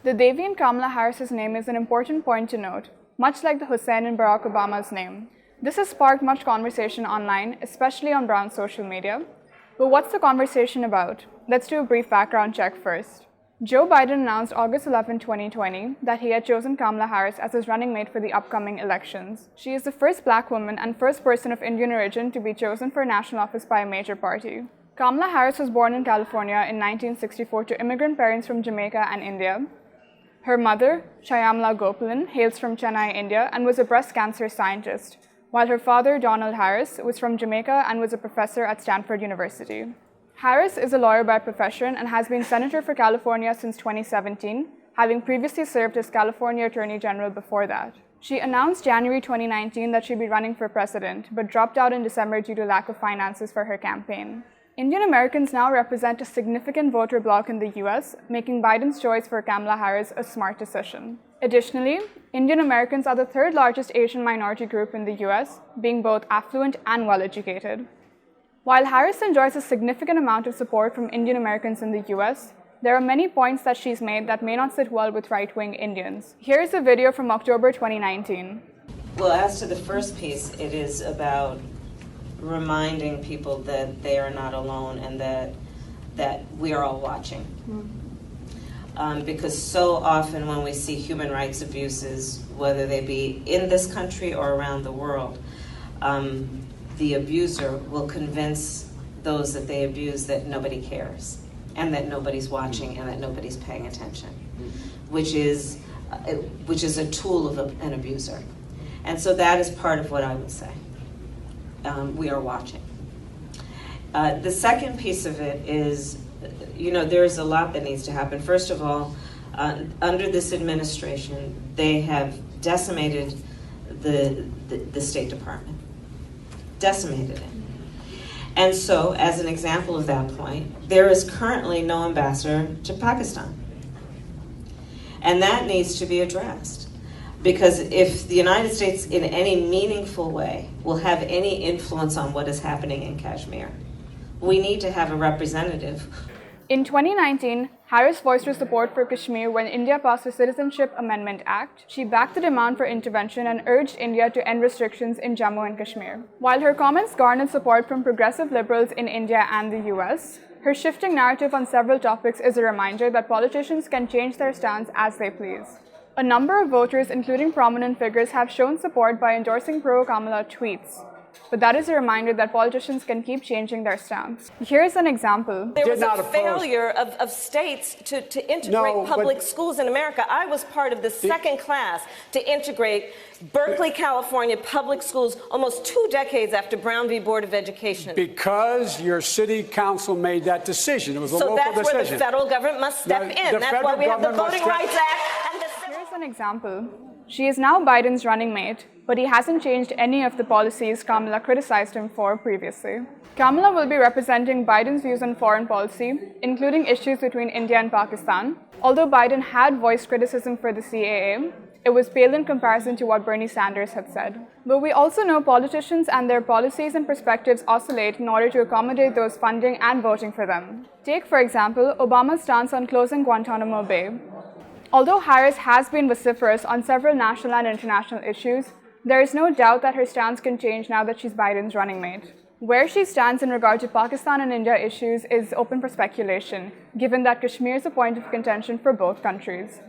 The Devi in Kamala Harris's name is an important point to note, much like the Hussein in Barack Obama's name. This has sparked much conversation online, especially on brown social media. But what's the conversation about? Let's do a brief background check first. Joe Biden announced August 11, 2020, that he had chosen Kamala Harris as his running mate for the upcoming elections. She is the first black woman and first person of Indian origin to be chosen for national office by a major party. Kamala Harris was born in California in 1964 to immigrant parents from Jamaica and India. Her mother, Shyamala Gopalan, hails from Chennai, India, and was a breast cancer scientist, while her father, Donald Harris, was from Jamaica and was a professor at Stanford University. Harris is a lawyer by profession and has been Senator for California since 2017, having previously served as California Attorney General before that. She announced January 2019 that she'd be running for president, but dropped out in December due to lack of finances for her campaign. Indian Americans now represent a significant voter bloc in the US, making Biden's choice for Kamala Harris a smart decision. Additionally, Indian Americans are the third largest Asian minority group in the US, being both affluent and well-educated. While Harris enjoys a significant amount of support from Indian Americans in the US, there are many points that she's made that may not sit well with right-wing Indians. Here's a video from October 2019. Well, as to the first piece, it is about reminding people that they are not alone and that we are all watching. Because so often when we see human rights abuses, whether they be in this country or around the world, the abuser will convince those that they abuse that nobody cares and that nobody's watching and that nobody's paying attention, which is a tool of an abuser. And so that is part of what I would say. We are watching. The second piece of it is, there's a lot that needs to happen. First of all, under this administration, they have decimated the State Department. Decimated it. And so, as an example of that point, there is currently no ambassador to Pakistan. And that needs to be addressed. Because if the United States in any meaningful way will have any influence on what is happening in Kashmir, we need to have a representative. In 2019, Harris voiced her support for Kashmir when India passed the Citizenship Amendment Act. She backed the demand for intervention and urged India to end restrictions in Jammu and Kashmir. While her comments garnered support from progressive liberals in India and the US, her shifting narrative on several topics is a reminder that politicians can change their stance as they please. A number of voters, including prominent figures, have shown support by endorsing pro-Kamala tweets. But that is a reminder that politicians can keep changing their stance. Here's an example. There was a failure of states to integrate public schools in America. I was part of the second class to integrate Berkeley, California public schools almost 2 decades after Brown v. Board of Education. Because your city council made that decision. It was a local decision. So that's where the federal government must step in. That's why we have the Voting Rights Act and the Here's an example. She is now Biden's running mate, but he hasn't changed any of the policies Kamala criticized him for previously. Kamala will be representing Biden's views on foreign policy, including issues between India and Pakistan. Although Biden had voiced criticism for the CAA, it was pale in comparison to what Bernie Sanders had said. But we also know politicians and their policies and perspectives oscillate in order to accommodate those funding and voting for them. Take, for example, Obama's stance on closing Guantanamo Bay. Although Harris has been vociferous on several national and international issues, there is no doubt that her stance can change now that she's Biden's running mate. Where she stands in regard to Pakistan and India issues is open for speculation, given that Kashmir is a point of contention for both countries.